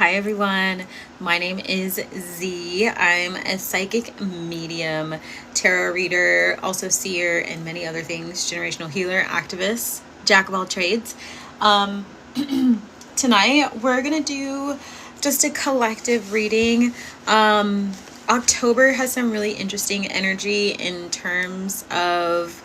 Hi everyone, my name is Z. I'm a psychic medium, tarot reader, also seer, and many other things, generational healer, activist, jack of all trades. Tonight we're gonna do just a collective reading. October has some really interesting energy in terms of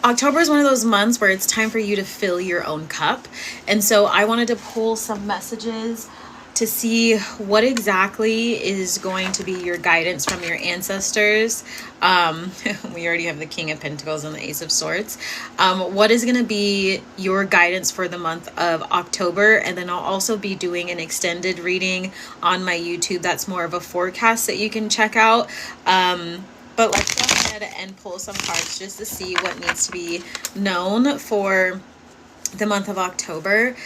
October is one of those months where it's time for you to fill your own cup. And so I wanted to pull some messages to see what exactly is going to be your guidance from your ancestors. We already have the King of Pentacles and the Ace of Swords. What is going to be your guidance for the month of October? And then I'll also be doing an extended reading on my YouTube. That's more of a forecast that you can check out. But let's go ahead and pull some cards just to see what needs to be known for the month of October.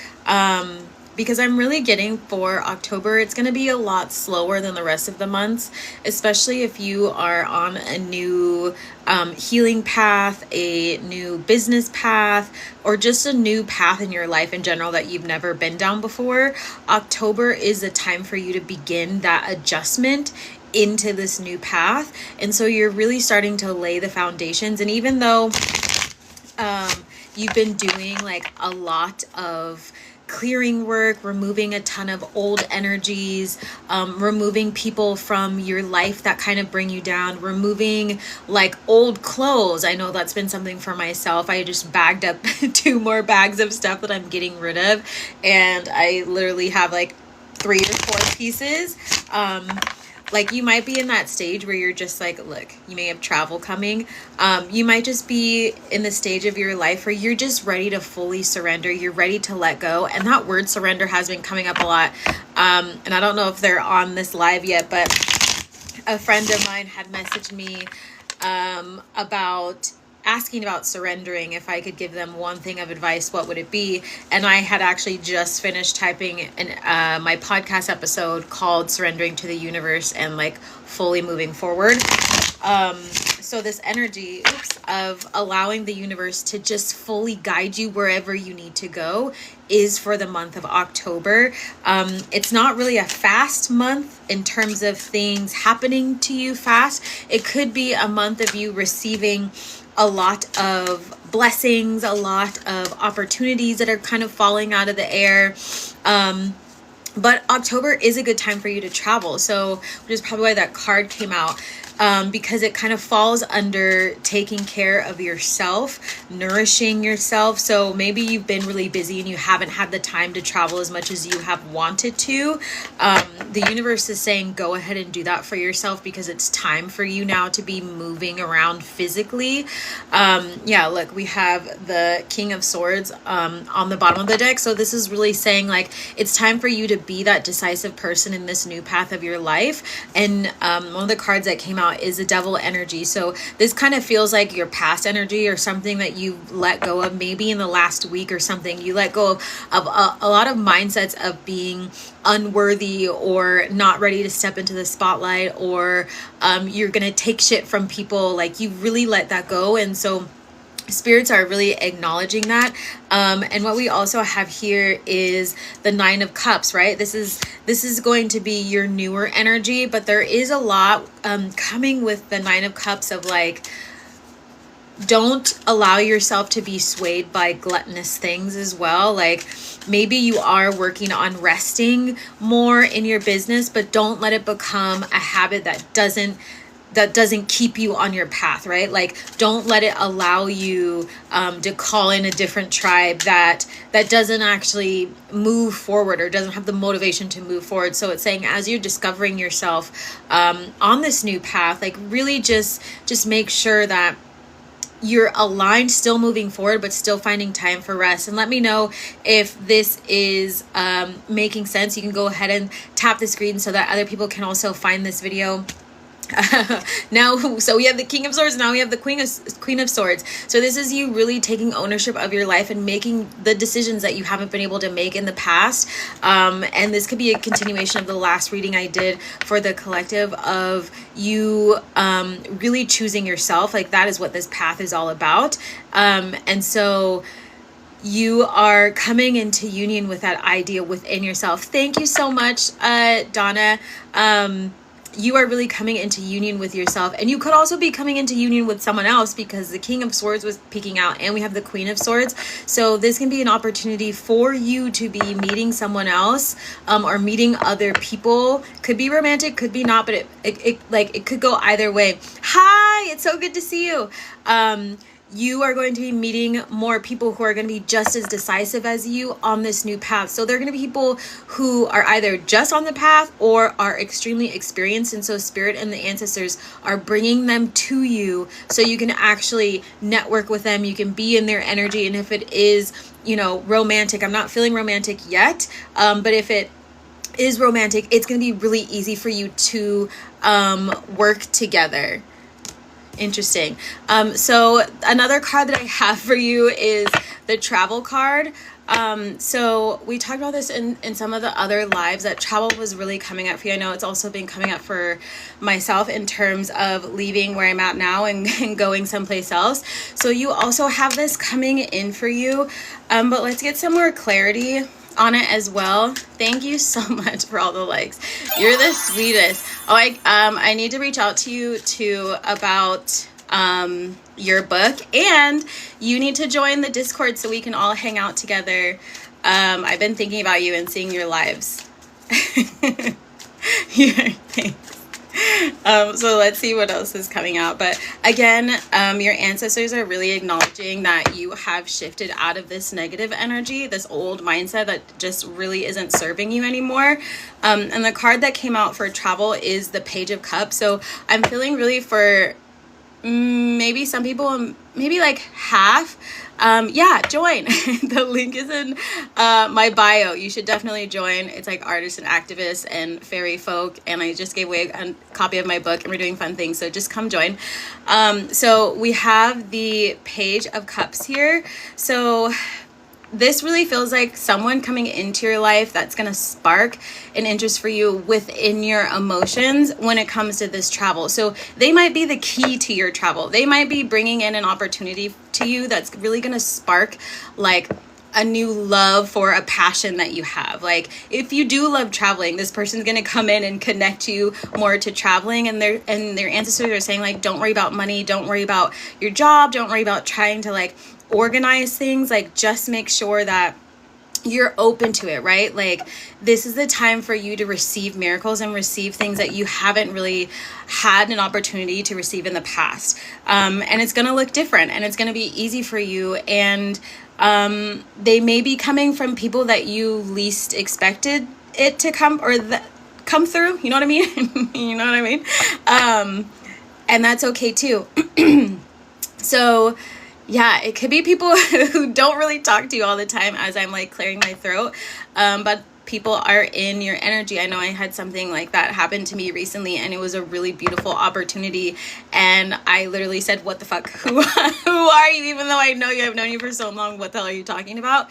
Because I'm really getting for October, it's going to be a lot slower than the rest of the months, especially if you are on a new healing path, a new business path, or just a new path in your life in general that you've never been down before. October is a time for you to begin that adjustment into this new path. And so you're really starting to lay the foundations. And even though you've been doing like a lot of clearing work, removing a ton of old energies, removing people from your life that kind of bring you down, removing like old clothes. I know that's been something for myself. I just bagged up 2 more bags of stuff that I'm getting rid of. And I literally have like 3 or 4 pieces. Like you might be in that stage where you're just like, look, you may have travel coming. You might just be in the stage of your life where you're just ready to fully surrender. You're ready to let go. And that word surrender has been coming up a lot. And I don't know if they're on this live yet, but a friend of mine had messaged me asking about surrendering. If I could give them one thing of advice, what would it be? And I had actually just finished typing my podcast episode called Surrendering to the Universe and like fully moving forward. So this energy of allowing the universe to just fully guide you wherever you need to go is for the month of October. It's not really a fast month in terms of things happening to you fast. It could be a month of you receiving a lot of blessings, a lot of opportunities that are kind of falling out of the air. But October is a good time for you to travel. So, which is probably why that card came out. Because it kind of falls under taking care of yourself, nourishing yourself. So maybe you've been really busy and you haven't had the time to travel as much as you have wanted to. The universe is saying, go ahead and do that for yourself because it's time for you now to be moving around physically. Yeah, look, we have the King of Swords on the bottom of the deck. So this is really saying like, it's time for you to be that decisive person in this new path of your life. And one of the cards that came out is a devil energy. So this kind of feels like your past energy or something that you let go of maybe in the last week or something. You let go of a lot of mindsets of being unworthy or not ready to step into the spotlight, or you're gonna take shit from people. Like you really let that go. And so spirits are really acknowledging that. And what we also have here is the 9 of Cups, right? This is going to be your newer energy, but there is a lot coming with the 9 of Cups of like, don't allow yourself to be swayed by gluttonous things as well. Like maybe you are working on resting more in your business, but don't let it become a habit that doesn't keep you on your path, right? Like don't let it allow you to call in a different tribe that doesn't actually move forward or doesn't have the motivation to move forward. So it's saying as you're discovering yourself on this new path, like really just make sure that you're aligned, still moving forward, but still finding time for rest. And let me know if this is making sense. You can go ahead and tap the screen so that other people can also find this video. Now, so we have the King of Swords, now we have the Queen of Swords. So this is you really taking ownership of your life and making the decisions that you haven't been able to make in the past. And this could be a continuation of the last reading I did for the collective of you really choosing yourself. Like that is what this path is all about. And so you are coming into union with that idea within yourself. Thank you so much, Donna. You are really coming into union with yourself, and you could also be coming into union with someone else, because the King of Swords was peeking out and we have the Queen of Swords. So this can be an opportunity for you to be meeting someone else, or meeting other people. Could be romantic, could be not, but it could go either way. Hi, it's so good to see you. You are going to be meeting more people who are going to be just as decisive as you on this new path. So they're going to be people who are either just on the path or are extremely experienced. And so Spirit and the ancestors are bringing them to you so you can actually network with them. You can be in their energy. And if it is, romantic, I'm not feeling romantic yet, but if it is romantic, it's going to be really easy for you to work together. Interesting. So another card that I have for you is the travel card. So we talked about this in some of the other lives, that travel was really coming up for you. I know it's also been coming up for myself in terms of leaving where I'm at now and going someplace else. So you also have this coming in for you. But let's get some more clarity on it as well. Thank you so much for all the likes. You're the sweetest. I need to reach out to you too about your book, and you need to join the Discord so we can all hang out together. I've been thinking about you and seeing your lives. Thanks. So let's see what else is coming out. But again, your ancestors are really acknowledging that you have shifted out of this negative energy, this old mindset that just really isn't serving you anymore. And the card that came out for travel is the Page of Cups. So I'm feeling really for maybe some people, maybe like half. Join. The link is in my bio. You should definitely join. It's like artists and activists and fairy folk, and I just gave away a copy of my book, and we're doing fun things, so just come join. So we have the Page of Cups here. So this really feels like someone coming into your life that's going to spark an interest for you within your emotions when it comes to this travel. So they might be the key to your travel. They might be bringing in an opportunity to you that's really going to spark like a new love for a passion that you have. Like if you do love traveling, this person's going to come in and connect you more to traveling, and their ancestors are saying like, don't worry about money, don't worry about your job, don't worry about trying to like organize things, like just make sure that you're open to it, right? Like this is the time for you to receive miracles and receive things that you haven't really had an opportunity to receive in the past. And it's going to look different, and it's going to be easy for you. And they may be coming from people that you least expected it to come, or come through. You know what I mean? You know what I mean? And that's okay too. So yeah, it could be people who don't really talk to you all the time as I'm like clearing my throat. But people are in your energy. I know I had something like that happen to me recently, and it was a really beautiful opportunity. And I literally said, what the fuck? Who are you? Even though I know you, I've known you for so long. What the hell are you talking about?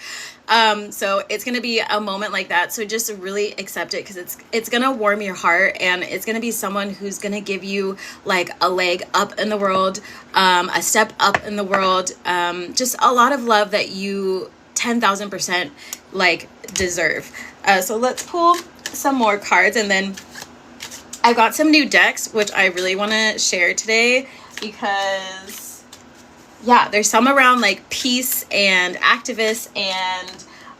So it's going to be a moment like that. So just really accept it, because it's going to warm your heart, and it's going to be someone who's going to give you like a leg up in the world, a step up in the world, just a lot of love that you 10,000% like deserve. So let's pull some more cards, and then I've got some new decks which I really want to share today, because yeah, there's some around like peace and activists and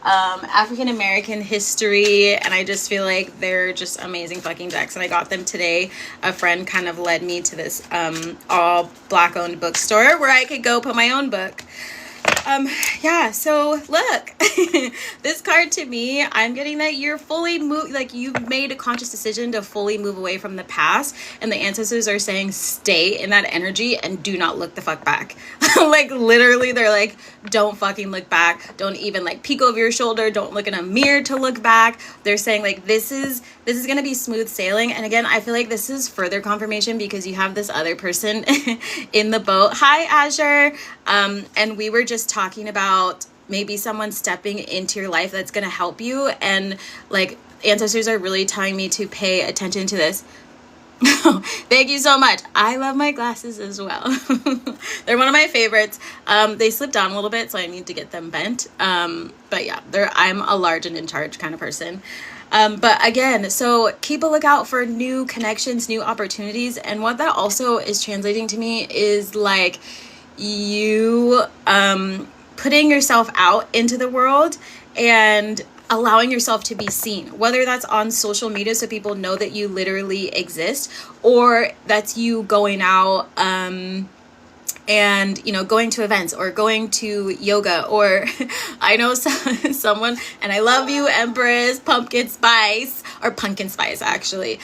African American history, and I just feel like they're just amazing fucking decks, and I got them today. A friend kind of led me to this all black owned bookstore where I could go put my own book. So look, this card to me, I'm getting that you're fully moved, like you've made a conscious decision to fully move away from the past, and the ancestors are saying stay in that energy and do not look the fuck back. Like literally they're like, don't fucking look back. Don't even like peek over your shoulder. Don't look in a mirror to look back. They're saying like, this is going to be smooth sailing. And again, I feel like this is further confirmation because you have this other person in the boat. Hi, Azure. And we were just talking about maybe someone stepping into your life that's going to help you. And like ancestors are really telling me to pay attention to this. Thank you so much. I love my glasses as well. They're one of my favorites. They slipped down a little bit, so I need to get them bent. But yeah, I'm a large and in charge kind of person. But again, so keep a lookout for new connections, new opportunities. And what that also is translating to me is like you putting yourself out into the world and allowing yourself to be seen, whether that's on social media so people know that you literally exist, or that's you going out and, you know, going to events or going to yoga, or I know someone, and I love you, Empress, pumpkin spice actually.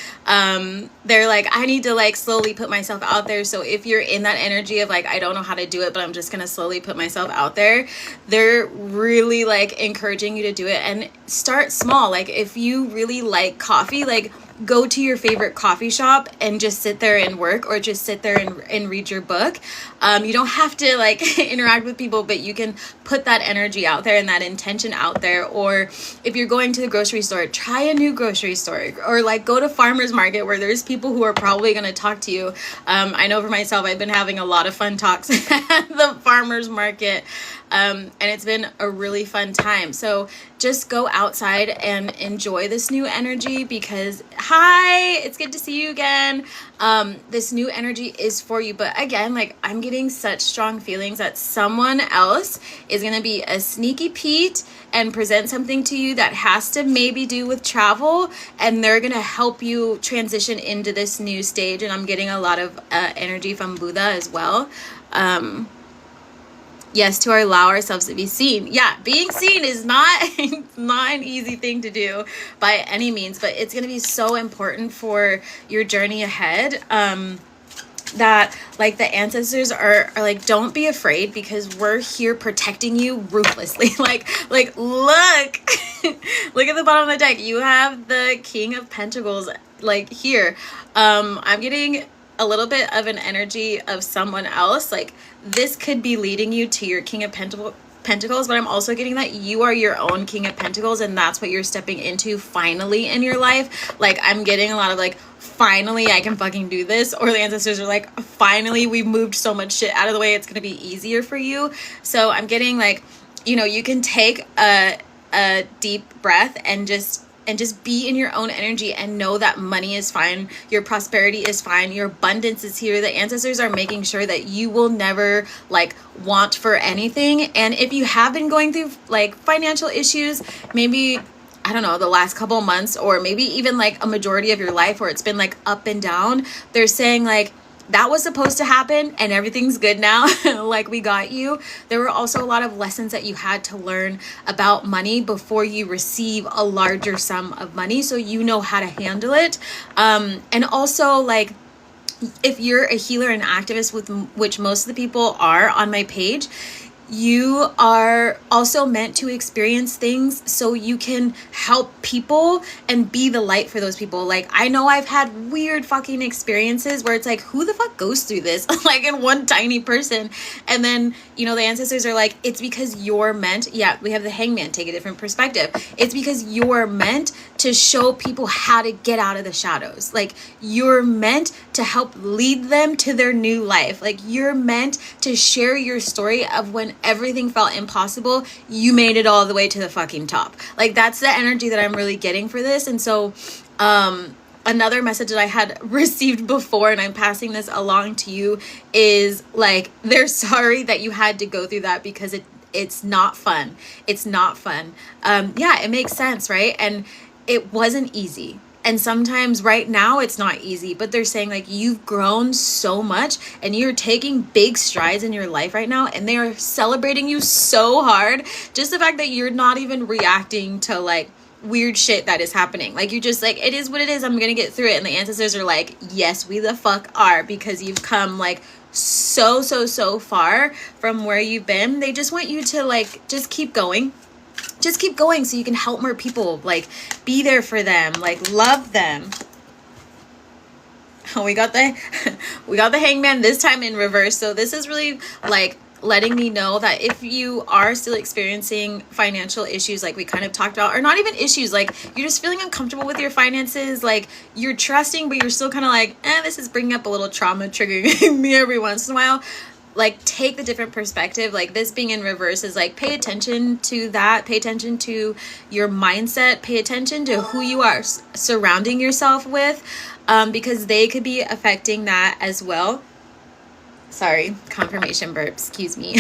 They're like, I need to like slowly put myself out there. So if you're in that energy of like, I don't know how to do it, but I'm just gonna slowly put myself out there, they're really like encouraging you to do it and start small. Like if you really like coffee, like go to your favorite coffee shop and just sit there and work, or just sit there and read your book. You don't have to like interact with people, but you can put that energy out there and that intention out there. Or if you're going to the grocery store, try a new grocery store, or like go to farmers market where there's people who are probably going to talk to you. I know for myself, I've been having a lot of fun talks at the farmers market. And it's been a really fun time. So just go outside and enjoy this new energy, because hi, it's good to see you again. This new energy is for you. But again, like I'm getting such strong feelings that someone else is going to be a sneaky Pete and present something to you that has to maybe do with travel, and they're going to help you transition into this new stage. And I'm getting a lot of energy from Buddha as well. Yes, to allow ourselves to be seen. Yeah, being seen is not an easy thing to do by any means, but it's going to be so important for your journey ahead. That like the ancestors are like, don't be afraid, because we're here protecting you ruthlessly. like look look at the bottom of the deck. You have the King of Pentacles like here. I'm getting a little bit of an energy of someone else. Like this could be leading you to your King of Pentacles, but I'm also getting that you are your own King of Pentacles, and that's what you're stepping into finally in your life. Like I'm getting a lot of like, finally I can fucking do this, or the ancestors are like, finally we've moved so much shit out of the way, it's gonna be easier for you. So I'm getting like, you know, you can take a deep breath and just be in your own energy and know that money is fine, your prosperity is fine, your abundance is here. The ancestors are making sure that you will never like want for anything. And if you have been going through like financial issues, maybe, I don't know, the last couple months, or maybe even like a majority of your life where it's been like up and down, they're saying like, that was supposed to happen and everything's good now. Like we got you. There were also a lot of lessons that you had to learn about money before you receive a larger sum of money, so you know how to handle it. And also like, if you're a healer and activist, with which most of the people are on my page, you are also meant to experience things so you can help people and be the light for those people. Like I know I've had weird fucking experiences where it's like, who the fuck goes through this? Like in one tiny person. And then, you know, the ancestors are like, it's because you're meant, yeah, we have the Hangman, take a different perspective. It's because you're meant to show people how to get out of the shadows. Like you're meant to help lead them to their new life. Like you're meant to share your story of when everything felt impossible, you made it all the way to the fucking top. Like that's the energy that I'm really getting for this. And so another message that I had received before, and I'm passing this along to you, is like, they're sorry that you had to go through that, because it's not fun. It's not fun. Yeah, it makes sense, right? And it wasn't easy. And sometimes right now it's not easy, but they're saying like, you've grown so much and you're taking big strides in your life right now, and they are celebrating you so hard. Just the fact that you're not even reacting to like weird shit that is happening. Like, you just like, it is what it is, I'm gonna get through it. And the ancestors are like, yes, we the fuck are, because you've come like so far from where you've been. They just want you to like, just keep going. Just keep going so you can help more people, like be there for them, like love them. Oh, we got the Hangman this time in reverse. So this is really like letting me know that if you are still experiencing financial issues, like we kind of talked about, or not even issues, like you're just feeling uncomfortable with your finances, like you're trusting, but you're still kind of like, this is bringing up a little trauma, triggering me every once in a while. like take the different perspective. Like this being in reverse is like, pay attention to that, pay attention to your mindset, pay attention to who you are surrounding yourself with, because they could be affecting that as well. Sorry, confirmation burp, excuse me.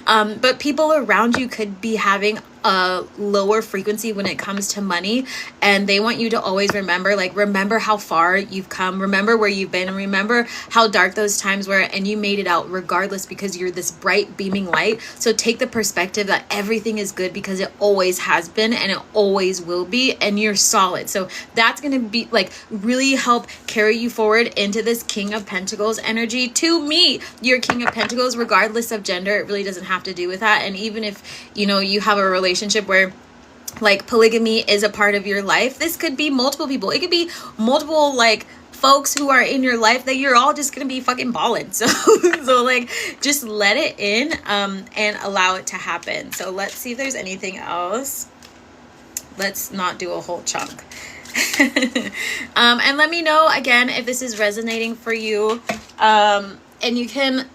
But people around you could be having a lower frequency when it comes to money, and they want you to always remember how far you've come, remember where you've been, and remember how dark those times were, and you made it out regardless, because you're this bright beaming light. So take the perspective that everything is good, because it always has been and it always will be, and you're solid. So that's going to be like really help carry you forward into this King of Pentacles energy. To me, your King of Pentacles, regardless of gender, it really doesn't have to do with that. And even if you have a relationship where like polygamy is a part of your life, this could be multiple people, it could be multiple like folks who are in your life that you're all just gonna be fucking balling. So like just let it in and allow it to happen. So let's see if there's anything else. Let's not do a whole chunk. And let me know again if this is resonating for you, and you can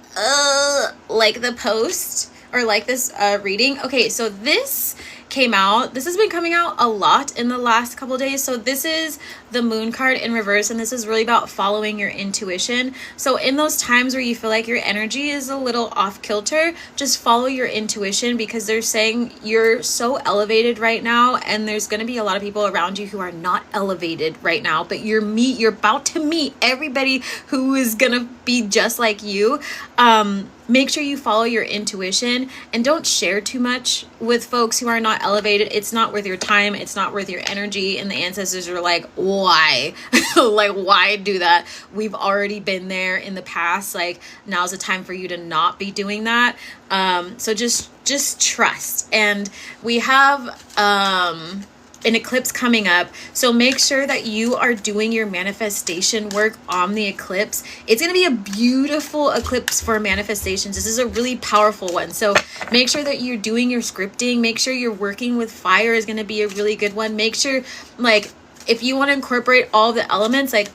like the post or like this reading. Okay, so this has been coming out a lot in the last couple of days. So this is the Moon card in reverse, and this is really about following your intuition. So in those times where you feel like your energy is a little off kilter, just follow your intuition, because they're saying you're so elevated right now, and there's going to be a lot of people around you who are not elevated right now, but you're about to meet everybody who is going to be just like you. Make sure you follow your intuition, and don't share too much with folks who are not elevated. It's not worth your time. It's not worth your energy. And the ancestors are like, why? Like, why do that? We've already been there in the past. Like, now's the time for you to not be doing that. So just trust. And we have, an eclipse coming up, so make sure that you are doing your manifestation work on the eclipse. It's going to be a beautiful eclipse for manifestations. This is a really powerful one, so make sure that you're doing your scripting. Make sure you're working with fire is going to be a really good one. Make sure, like, if you want to incorporate all the elements, like,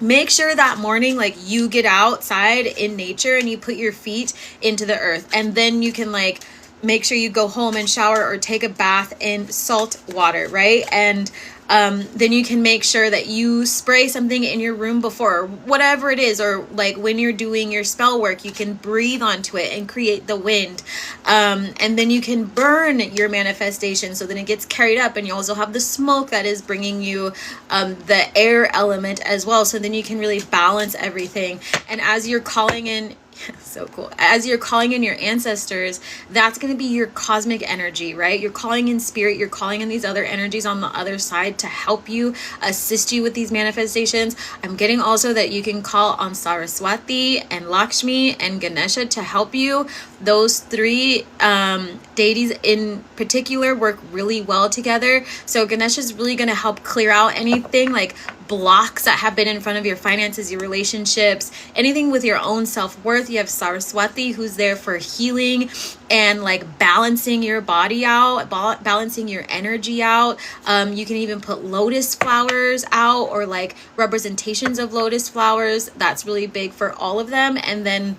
make sure that morning, like, you get outside in nature and you put your feet into the earth, and then you can, like, make sure you go home and shower or take a bath in salt water, right? And then you can make sure that you spray something in your room before, or whatever it is, or like when you're doing your spell work, you can breathe onto it and create the wind. And then you can burn your manifestation, so then it gets carried up, and you also have the smoke that is bringing you the air element as well. So then you can really balance everything. And as you're calling in, so cool, as you're calling in your ancestors, that's going to be your cosmic energy, right? You're calling in spirit, you're calling in these other energies on the other side to help you, assist you with these manifestations. I'm getting also that you can call on Saraswati and Lakshmi and Ganesha to help you. Those three deities in particular work really well together. So Ganesha is really going to help clear out anything like blocks that have been in front of your finances, your relationships, anything with your own self-worth. You have Saraswati, who's there for healing and like balancing your body out, balancing your energy out. You can even put lotus flowers out, or like representations of lotus flowers. That's really big for all of them. And then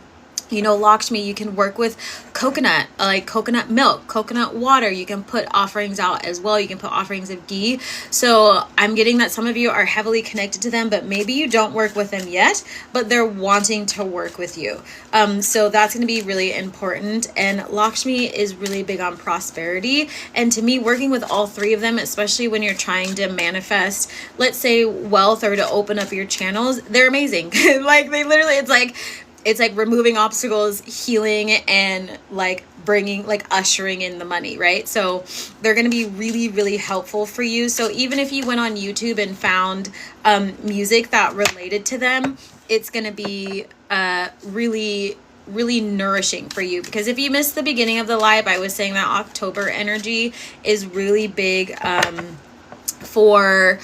Lakshmi, you can work with coconut, like coconut milk, coconut water. You can put offerings out as well. You can put offerings of ghee. So I'm getting that some of you are heavily connected to them, but maybe you don't work with them yet, but they're wanting to work with you. So that's going to be really important. And Lakshmi is really big on prosperity. And to me, working with all three of them, especially when you're trying to manifest, let's say wealth, or to open up your channels, they're amazing. Like they literally, it's like removing obstacles, healing, and like bringing, like ushering in the money, right? So they're going to be really, really helpful for you. So even if you went on YouTube and found music that related to them, it's going to be really, really nourishing for you. Because if you missed the beginning of the live, I was saying that October energy is really big for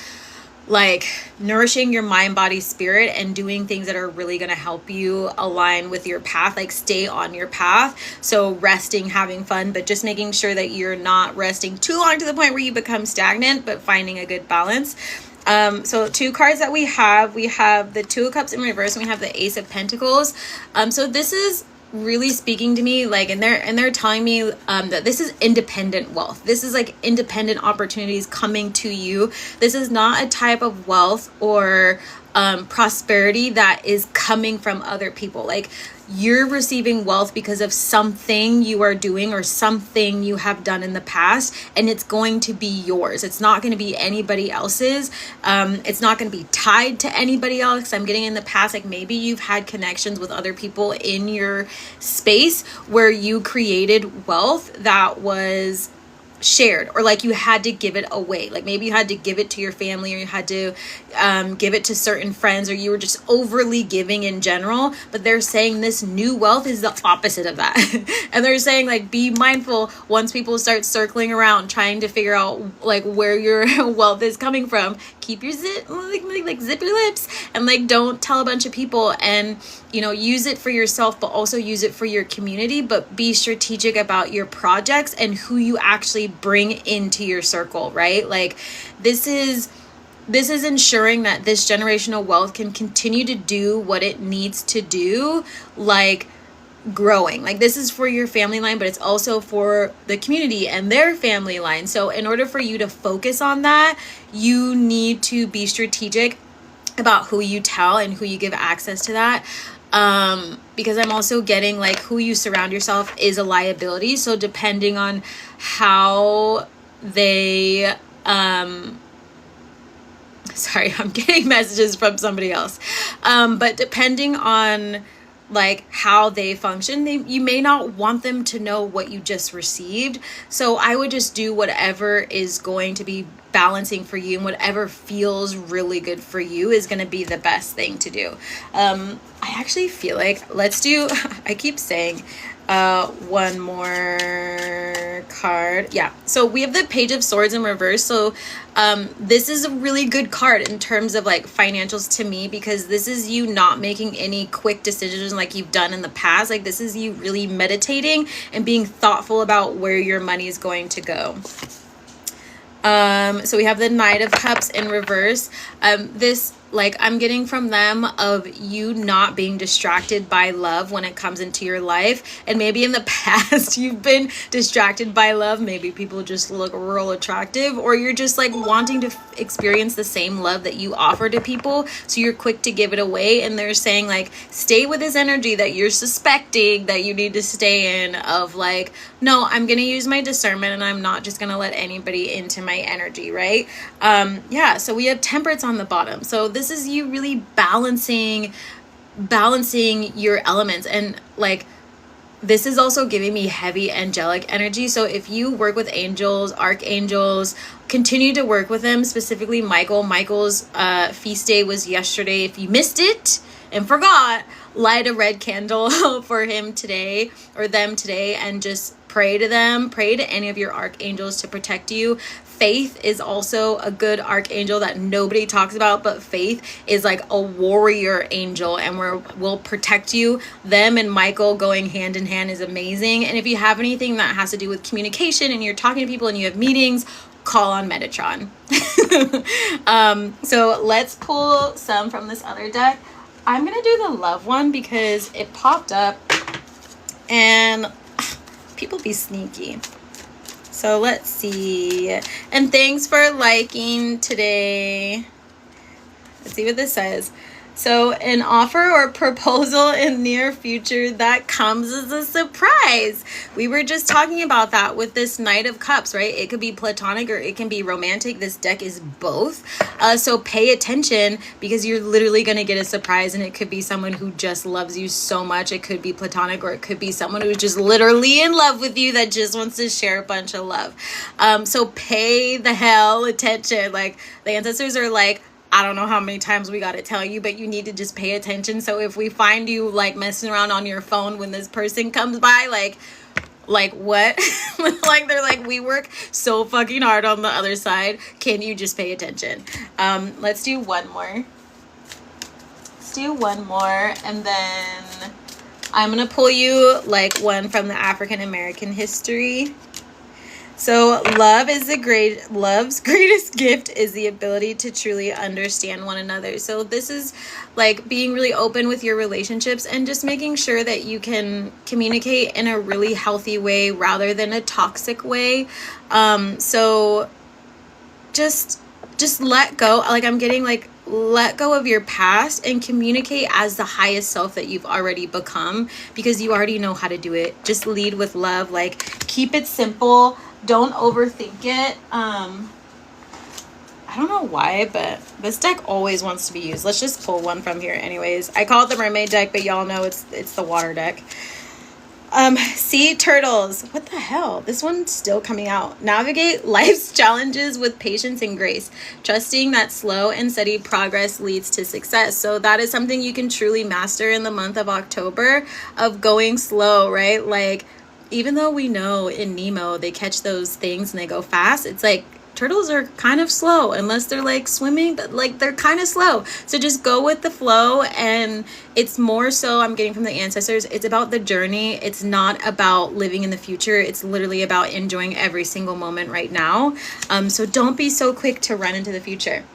like nourishing your mind, body, spirit, and doing things that are really going to help you align with your path, like stay on your path. So resting, having fun, but just making sure that you're not resting too long to the point where you become stagnant, but finding a good balance. So two cards that we have the Two of Cups in reverse, and we have the Ace of Pentacles. So this is really speaking to me, like, and they're telling me that this is independent wealth. This is like independent opportunities coming to you. This is not a type of wealth or prosperity that is coming from other people. Like, you're receiving wealth because of something you are doing or something you have done in the past, and it's going to be yours. It's not going to be anybody else's. It's not going to be tied to anybody else. I'm getting in the past, like, maybe you've had connections with other people in your space where you created wealth that was shared, or like you had to give it away. Like, maybe you had to give it to your family, or you had to give it to certain friends, or you were just overly giving in general. But they're saying this new wealth is the opposite of that. And they're saying, like, be mindful once people start circling around trying to figure out like where your wealth is coming from. Keep your zip your lips, and like, don't tell a bunch of people, and you know, use it for yourself, but also use it for your community. But be strategic about your projects and who you actually bring into your circle, right? Like, this is ensuring that this generational wealth can continue to do what it needs to do, like growing. Like, this is for your family line, but it's also for the community and their family line. So in order for you to focus on that, you need to be strategic about who you tell and who you give access to that. Because I'm also getting, like, who you surround yourself is a liability. So depending on how they, sorry, I'm getting messages from somebody else. But depending on like how they function, you may not want them to know what you just received. So I would just do whatever is going to be balancing for you, and whatever feels really good for you is going to be the best thing to do. I actually feel like let's do, I keep saying one more card. Yeah, so we have the Page of Swords in reverse. So this is a really good card in terms of like financials to me, because this is you not making any quick decisions like you've done in the past. Like, this is you really meditating and being thoughtful about where your money is going to go. So we have the Knight of Cups in reverse. This, like, I'm getting from them of you not being distracted by love when it comes into your life. And maybe in the past you've been distracted by love. Maybe people just look real attractive, or you're just like wanting to experience the same love that you offer to people, so you're quick to give it away. And they're saying, like, stay with this energy that you're suspecting that you need to stay in, of like, no, I'm gonna use my discernment and I'm not just gonna let anybody into my energy, right? Yeah, so we have Temperance on the bottom. So this is you really balancing your elements. And like, this is also giving me heavy angelic energy. So if you work with angels, archangels, continue to work with them, specifically Michael. Michael's feast day was yesterday. If you missed it and forgot, light a red candle for him today, or them today, and just pray to them. Pray to any of your archangels to protect you. Faith is also a good archangel that nobody talks about, but Faith is like a warrior angel, and will protect you. Them and Michael going hand in hand is amazing. And if you have anything that has to do with communication and you're talking to people and you have meetings, call on Metatron. So let's pull some from this other deck. I'm gonna do the love one because it popped up and people be sneaky. So let's see. And thanks for liking today. Let's see what this says. So an offer or proposal in near future that comes as a surprise. We were just talking about that with this Knight of Cups, right? It could be platonic or it can be romantic. This deck is both. So pay attention, because you're literally going to get a surprise, and it could be someone who just loves you so much. It could be platonic, or it could be someone who's just literally in love with you that just wants to share a bunch of love. So pay the hell attention. Like, the ancestors are like, I don't know how many times we got to tell you, but you need to just pay attention. So if we find you like messing around on your phone when this person comes by, like what? Like, they're like, we work so fucking hard on the other side. Can you just pay attention? Let's do one more. And then I'm going to pull you like one from the African American history. So love's greatest gift is the ability to truly understand one another. So this is like being really open with your relationships and just making sure that you can communicate in a really healthy way rather than a toxic way. So just let go. Like I'm getting like, let go of your past and communicate as the highest self that you've already become, because you already know how to do it. Just lead with love. Like keep it simple. Don't overthink it. I don't know why, but this deck always wants to be used. Let's just pull one from here anyways. I call it the mermaid deck, but y'all know it's the water deck. Sea turtles. What the hell? This one's still coming out. Navigate life's challenges with patience and grace, trusting that slow and steady progress leads to success. So that is something you can truly master in the month of October, of going slow, right? Like, even though we know in Nemo they catch those things and they go fast, it's like turtles are kind of slow unless they're like swimming, but like they're kind of slow. So just go with the flow. And it's more so, I'm getting from the ancestors, it's about the journey. It's not about living in the future. It's literally about enjoying every single moment right now. So don't be so quick to run into the future.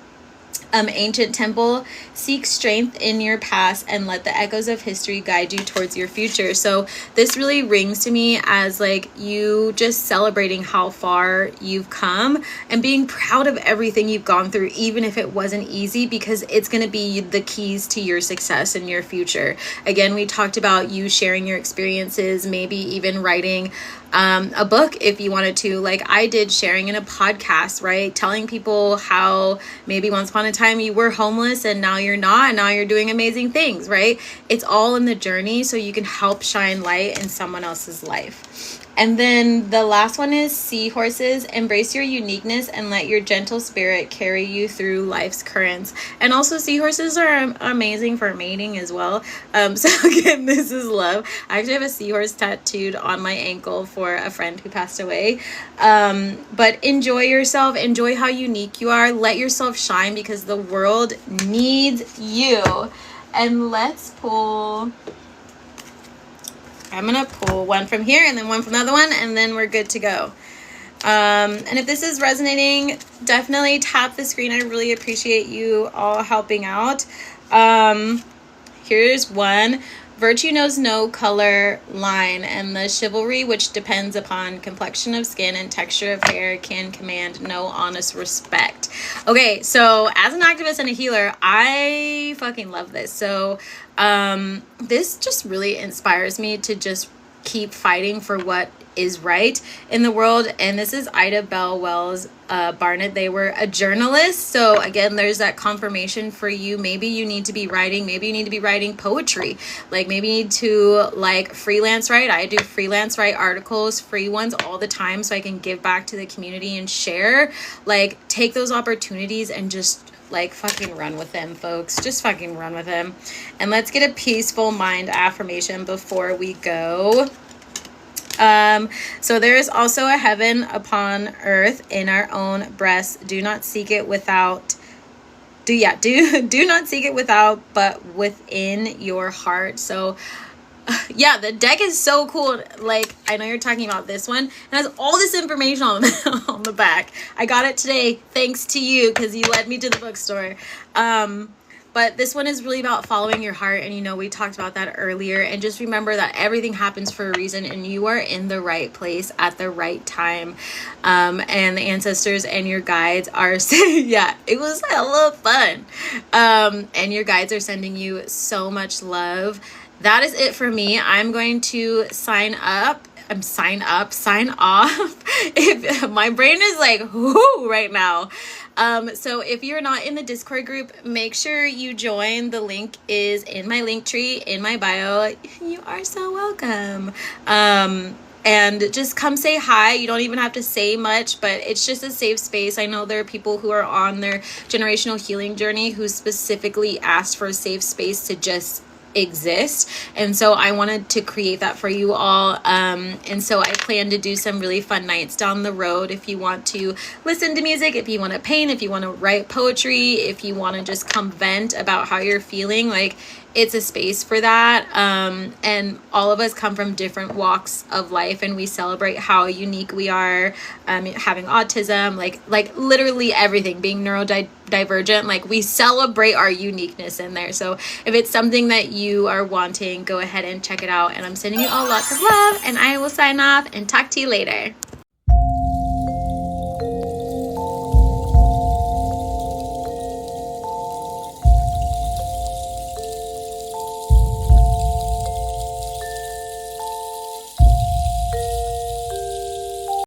Ancient temple, seek strength in your past and let the echoes of history guide you towards your future. So this really rings to me as like you just celebrating how far you've come and being proud of everything you've gone through, even if it wasn't easy, because it's going to be the keys to your success in your future. Again, we talked about you sharing your experiences, maybe even writing a book if you wanted to, like I did, sharing in a podcast, right? Telling people how maybe once upon a time you were homeless and now you're not, and now you're doing amazing things, right? It's all in the journey, so you can help shine light in someone else's life. And then the last one is seahorses. Embrace your uniqueness and let your gentle spirit carry you through life's currents. And also seahorses are amazing for mating as well. So again, this is love. I actually have a seahorse tattooed on my ankle for a friend who passed away. But enjoy yourself. Enjoy how unique you are. Let yourself shine, because the world needs you. And let's pull... I'm going to pull one from here and then one from the other one, and then we're good to go. And if this is resonating, definitely tap the screen. I really appreciate you all helping out. Here's one. Virtue knows no color line, and the chivalry, which depends upon complexion of skin and texture of hair, can command no honest respect. Okay, so as an activist and a healer, I fucking love this. So this just really inspires me to just keep fighting for what is right in the world. And this is Ida Bell Wells Barnett. They were a journalist. So again, there's that confirmation for you. Maybe you need to be writing. Maybe you need to be writing poetry. Like maybe you need to like freelance write. I do freelance write articles, free ones all the time, so I can give back to the community and share. Like take those opportunities and just like fucking run with them, folks. Just fucking run with them. And let's get a peaceful mind affirmation before we go. So there is also a heaven upon earth in our own breasts. Do not seek it without, do not seek it without, but within your heart. So yeah, the deck is so cool. Like, I know you're talking about this one. It has all this information on the back. I got it today thanks to you, because you led me to the bookstore. But this one is really about following your heart. And, you know, we talked about that earlier. And just remember that everything happens for a reason, and you are in the right place at the right time. And the ancestors and your guides are saying, yeah, it was hella fun. And your guides are sending you so much love. That is it for me. I'm going to sign off. If my brain is like, whoo, right now. So if you're not in the Discord group, make sure you join. The link is in my link tree in my bio. You are so welcome. And just come say hi. You don't even have to say much, but it's just a safe space. I know there are people who are on their generational healing journey who specifically asked for a safe space to just exist, and so I wanted to create that for you all, and so I plan to do some really fun nights down the road. If you want to listen to music, if you want to paint, if you want to write poetry, if you want to just come vent about how you're feeling, like it's a space for that. And all of us come from different walks of life, and we celebrate how unique we are. Having autism, like literally everything, being neurodivergent, like we celebrate our uniqueness in there. So if it's something that you are wanting, go ahead and check it out. And I'm sending you all lots of love, and I will sign off and talk to you later.